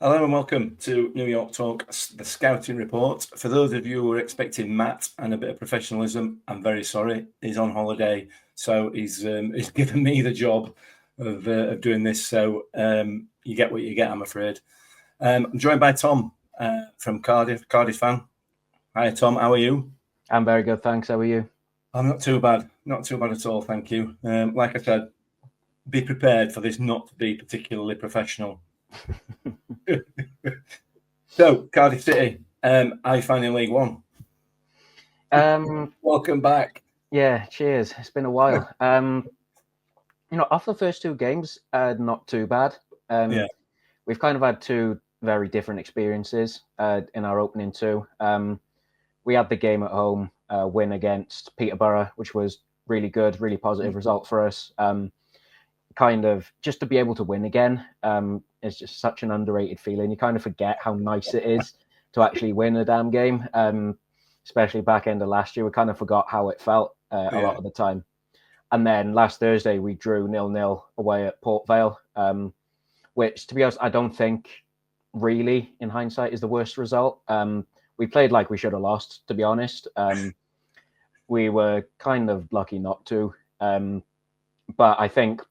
Hello and welcome to New York Talk, the Scouting Report. For those of you who are expecting Matt and a bit of professionalism, I'm very sorry. He's on holiday, so he's given me the job of doing this. So you get what you get, I'm afraid. I'm joined by Tom from Cardiff fan. Hi, Tom. How are you? I'm very good, thanks. How are you? I'm not too bad. Not too bad at all, thank you. Like I said, be prepared for this not to be particularly professional. So, Cardiff City, how are you finding League One? Welcome back. Yeah, cheers. It's been a while. Off the first two games, not too bad. We've kind of had two very different experiences in our opening two. We had the game at home, win against Peterborough, which was really good, really positive result for us. Kind of just to be able to win again is just such an underrated feeling. You kind of forget how nice it is to actually win a damn game, especially back end of last year. We kind of forgot how it felt a lot of the time. And then last Thursday, we drew 0-0 away at Port Vale, which, to be honest, I don't think really, in hindsight, is the worst result. We played like we should have lost, to be honest. We were kind of lucky not to. But I think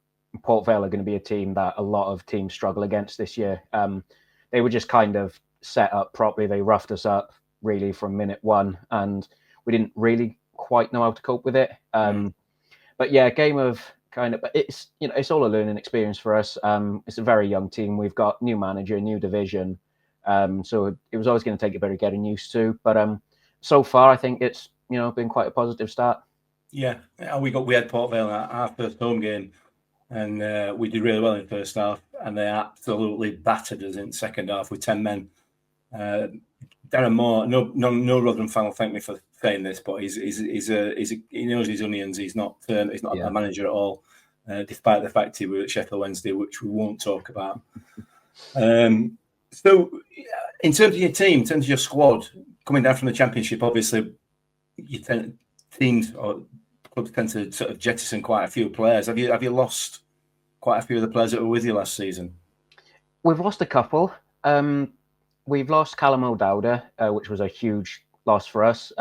Port Vale are going to be a team that a lot of teams struggle against this year. They were just kind of set up properly. They roughed us up really from minute one, and we didn't really quite know how to cope with it. But yeah, game of kind of, it's all a learning experience for us. It's a very young team. We've got new manager, new division. So it was always going to take a bit of getting used to. But so far, I think it's been quite a positive start. Yeah, we had Port Vale at our first home game, and we did really well in the first half, and they absolutely battered us in the second half with 10 men. Darren Moore, no Rotherham fan will thank me for saying this, but he knows his onions. He's not a manager at all, despite the fact he was at Sheffield Wednesday, which we won't talk about. So, in terms of your team, in terms of your squad, coming down from the Championship, obviously, teams or clubs tend to sort of jettison quite a few players. Have you lost quite a few of the players that were with you last season? We've lost a couple. We've lost Callum O'Dowda, which was a huge loss for us.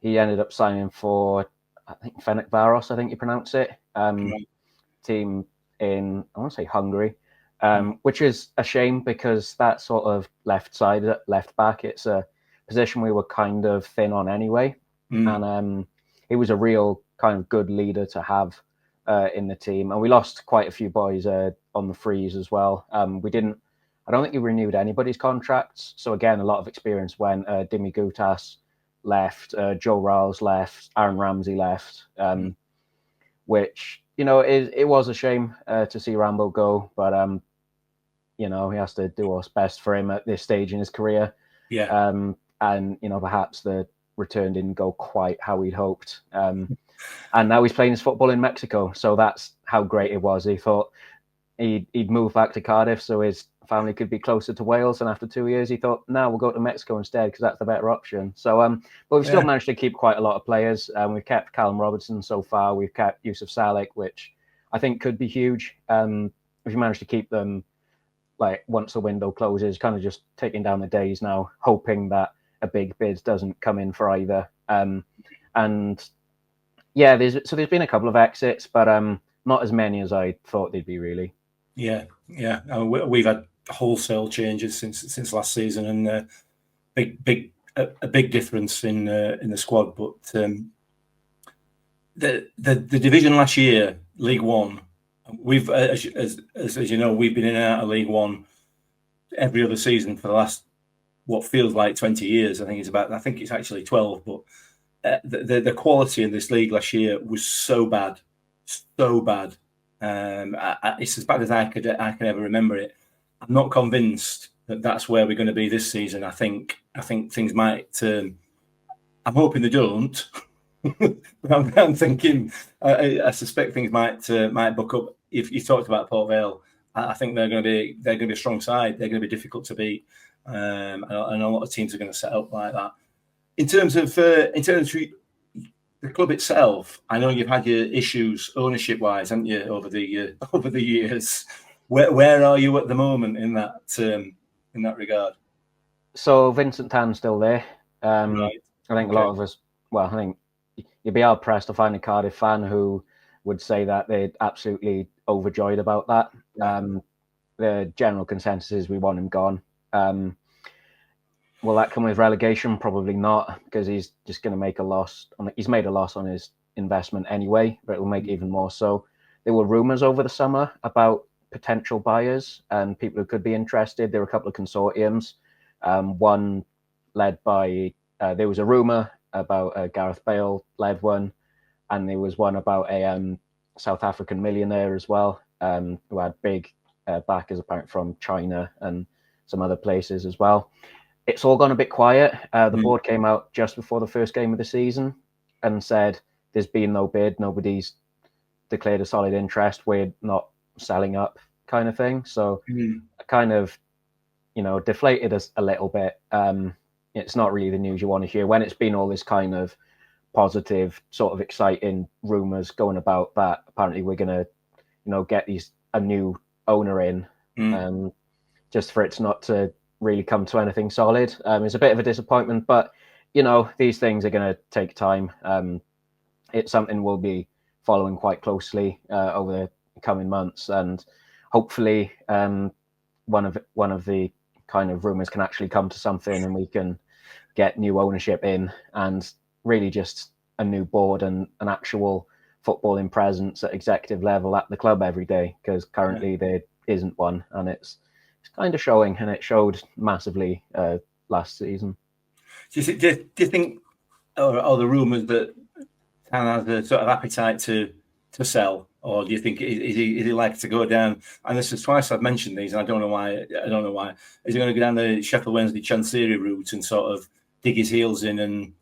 He ended up signing for, I think, Fenerbahce, I think you pronounce it, team in, I want to say, Hungary, which is a shame because that sort of left back, it's a position we were kind of thin on anyway. And he was a real kind of good leader to have in the team. And we lost quite a few boys on the freeze as well. I don't think he renewed anybody's contracts. So again, a lot of experience when Dimi Gutas left, Joe Riles left, Aaron Ramsey left, which, it was a shame to see Rambo go, but, he has to do what's best for him at this stage in his career. Yeah. And, perhaps the return didn't go quite how we'd hoped. And now he's playing his football in Mexico. So that's how great it was. He thought he'd move back to Cardiff so his family could be closer to Wales. And after 2 years, he thought, no, we'll go to Mexico instead because that's the better option. So, but we've still managed to keep quite a lot of players. We've kept Callum Robertson so far. We've kept Yusuf Salek, which I think could be huge. If you manage to keep them, like, once the window closes, kind of just taking down the days now, hoping that a big bid doesn't come in for either. And yeah, there's been a couple of exits, but not as many as I thought they'd be, really. Yeah. We've had wholesale changes since last season, and a big difference in the squad. But the division last year, League One, we've as you know, we've been in and out of League One every other season for the last what feels like 20 years. I think it's actually 12. But the quality in this league last year was so bad. It's as bad as I can ever remember it. I'm not convinced that that's where we're going to be this season. I think things might. I'm hoping they don't. I'm thinking. I suspect things might buck up. If you talked about Port Vale, I think they're going to be a strong side. They're going to be difficult to beat, and a lot of teams are going to set up like that. In terms of the club itself, I know you've had your issues ownership-wise, haven't you, over the years? Where are you at the moment in that in that regard? So Vincent Tan's still there. Right. I think a lot of us, well, I think you'd be hard pressed to find a Cardiff fan who would say that they're absolutely overjoyed about that. Yeah. The general consensus is we want him gone. Will that come with relegation? Probably not, because he's just going to make a loss. He's made a loss on his investment anyway, but it will make even more so. There were rumours over the summer about potential buyers and people who could be interested. There were a couple of consortiums. One led by, there was a rumour about a Gareth Bale led one, and there was one about a South African millionaire as well, who had big backers apparently from China and some other places as well. It's all gone a bit quiet. The board came out just before the first game of the season and said there's been no bid, nobody's declared a solid interest, we're not selling up, kind of thing. So kind of, deflated us a little bit. It's not really the news you want to hear when it's been all this kind of positive, sort of exciting rumours going about that apparently we're going to, get a new owner in, just for it not to really come to anything solid. It's a bit of a disappointment, but these things are going to take time. It's something we'll be following quite closely over the coming months, and hopefully one of the kind of rumors can actually come to something, and we can get new ownership in, and really just a new board and an actual footballing presence at executive level at the club every day, because currently there isn't one, and it's kind of showing, and it showed massively last season. Do you think, or the rumours that Tan has a sort of appetite to sell, or do you think is he likely to go down? And this is twice I've mentioned these, and I don't know why. Is he going to go down the Sheffield Wednesday Chancery route and sort of dig his heels in and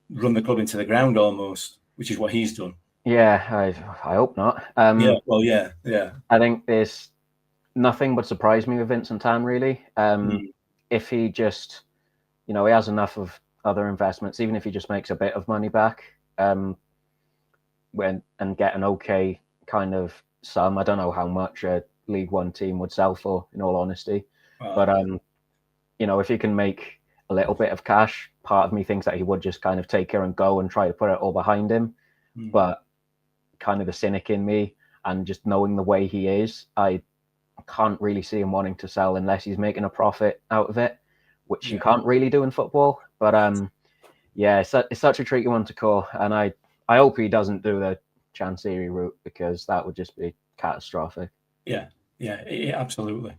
run the club into the ground almost, which is what he's done? Yeah, I hope not. Yeah. I think there's nothing would surprise me with Vincent Tan, really. If he just, he has enough of other investments, even if he just makes a bit of money back, and get an okay kind of sum. I don't know how much a League One team would sell for, in all honesty. But if he can make a little bit of cash, part of me thinks that he would just kind of take her and go and try to put it all behind him. But kind of the cynic in me, and just knowing the way he is, I can't really see him wanting to sell unless he's making a profit out of it, which you can't really do in football. But it's such a tricky one to call, and I hope he doesn't do the Chancery route, because that would just be catastrophic. Yeah, absolutely.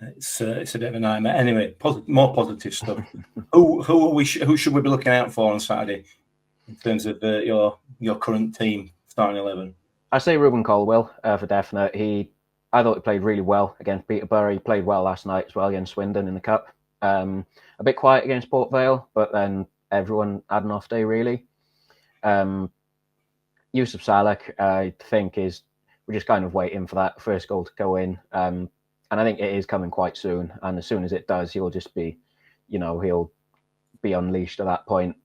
It's a bit of a nightmare. Anyway, more positive stuff. Who should we be looking out for on Saturday in terms of your current team starting 11? I say Ruben Colwill for definite. I thought he played really well against Peterborough. He played well last night as well against Swindon in the Cup. A bit quiet against Port Vale, but then everyone had an off day, really. Yusuf Salak, I think, we're just kind of waiting for that first goal to go in. And I think it is coming quite soon. And as soon as it does, he'll just be, he'll be unleashed at that point.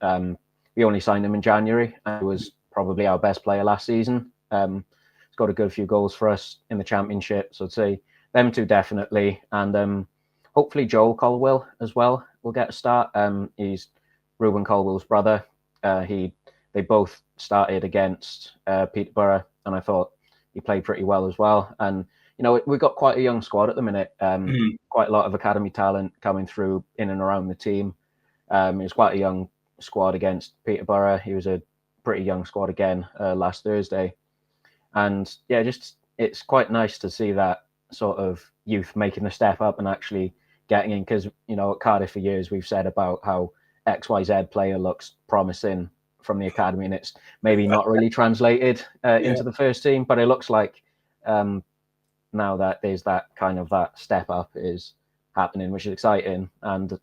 We only signed him in January, and he was probably our best player last season. He's got a good few goals for us in the Championship. So I'd say them two definitely. And hopefully Joel Colwill as well will get a start. He's Ruben Colwill's brother. They both started against Peterborough, and I thought he played pretty well as well. And we've got quite a young squad at the minute. Quite a lot of academy talent coming through in and around the team. It was quite a young squad against Peterborough. He was a pretty young squad again last Thursday. And it's quite nice to see that sort of youth making the step up and actually getting in, because at Cardiff for years we've said about how XYZ player looks promising from the academy, and it's maybe not really translated into the first team, but it looks like now that there's that step up is happening, which is exciting, and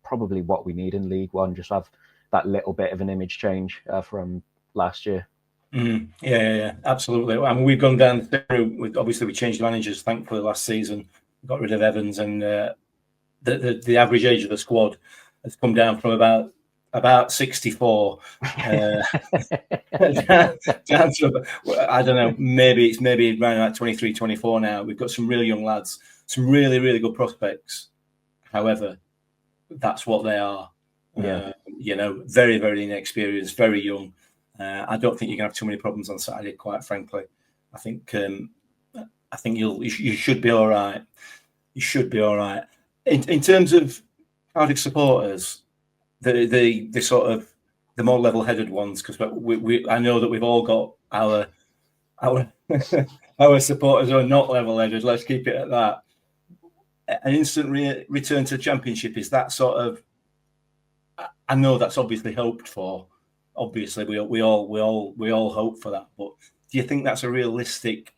probably what we need in League One, just have that little bit of an image change from last year. Yeah, absolutely. I mean, we've gone down through. Obviously, we changed managers, thankfully, last season. We got rid of Evans, and the average age of the squad has come down from about 64 down to, I don't know, maybe around about 23, 24 now. We've got some really young lads some really, really good prospects. However, that's what they are. Yeah. Very, very inexperienced, very young. I don't think you're gonna have too many problems on Saturday, quite frankly. I think you should be all right. You should be all right. In terms of Cardiff supporters, the sort of the more level-headed ones, because I know that we've all got our our supporters who are not level-headed. Let's keep it at that. An instant return to the Championship, is that sort of? I know that's obviously hoped for. Obviously, we all hope for that. But do you think that's a realistic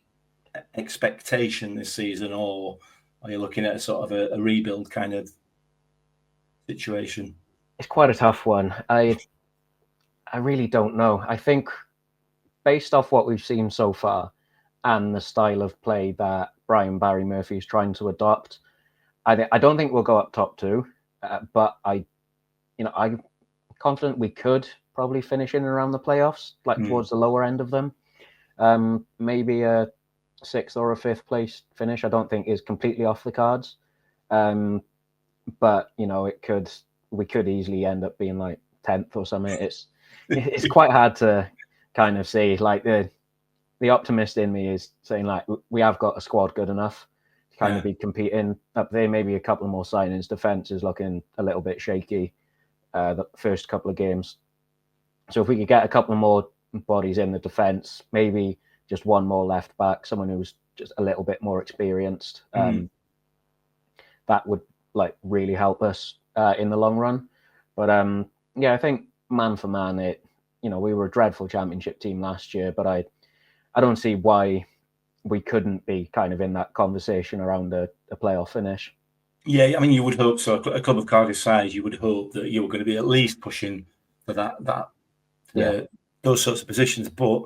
expectation this season, or are you looking at a sort of a rebuild kind of situation? It's quite a tough one. I really don't know. I think based off what we've seen so far and the style of play that Brian Barry Murphy is trying to adopt, I don't think we'll go up top two, but I'm confident we could probably finish in and around the playoffs, like towards the lower end of them. Maybe a 6th or a 5th place finish, I don't think is completely off the cards. But we could easily end up being like 10th or something. It's quite hard to kind of see. Like the optimist in me is saying like we have got a squad good enough to kind of be competing up there. Maybe a couple more signings. Defense is looking a little bit shaky the first couple of games. So if we could get a couple more bodies in the defense, maybe just one more left back, someone who's just a little bit more experienced, that would really help us in the long run. But I think man for man, we were a dreadful Championship team last year, but I don't see why we couldn't be kind of in that conversation around a playoff finish. Yeah, I mean, you would hope so. A club of Cardiff size, you would hope that you were going to be at least pushing for those sorts of positions. But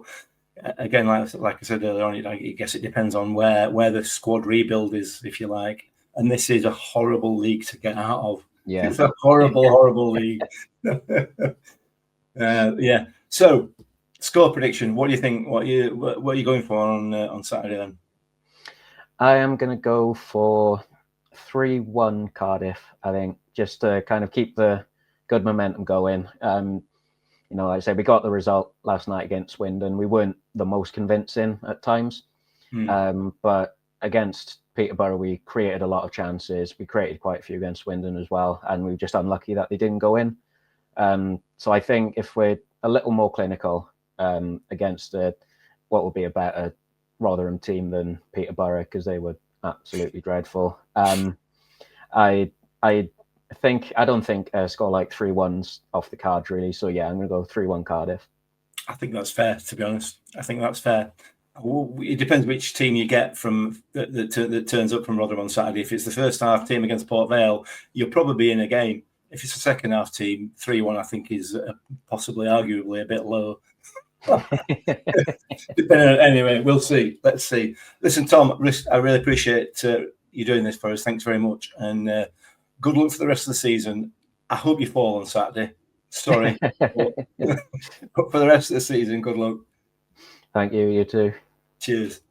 again, like I said earlier on, I guess it depends on where the squad rebuild is, if you like. And this is a horrible league to get out of. Yeah, it's a horrible league. So, score prediction. What do you think? What are you going for on Saturday then? I am going to go for 3-1 Cardiff. I think just to kind of keep the good momentum going. Like I say, we got the result last night against Swindon. We weren't the most convincing at times, but against Peterborough, we created a lot of chances. We created quite a few against Swindon as well, and we were just unlucky that they didn't go in. So I think if we're a little more clinical against what would be a better Rotherham team than Peterborough, because they were absolutely dreadful. I don't think a score like 3-1's off the cards really. So yeah, I'm going to go 3-1 Cardiff. I think that's fair, to be honest. I think that's fair. It depends which team you get from that turns up from Rotherham on Saturday. If it's the first half team against Port Vale, you'll probably be in a game. If it's a second half team, 3-1 I think is possibly arguably a bit low. Anyway, we'll see. Let's see. Listen, Tom, I really appreciate you doing this for us. Thanks very much, and good luck for the rest of the season. I hope you fall on Saturday. Sorry, but for the rest of the season, good luck. Thank you. You too. Cheers.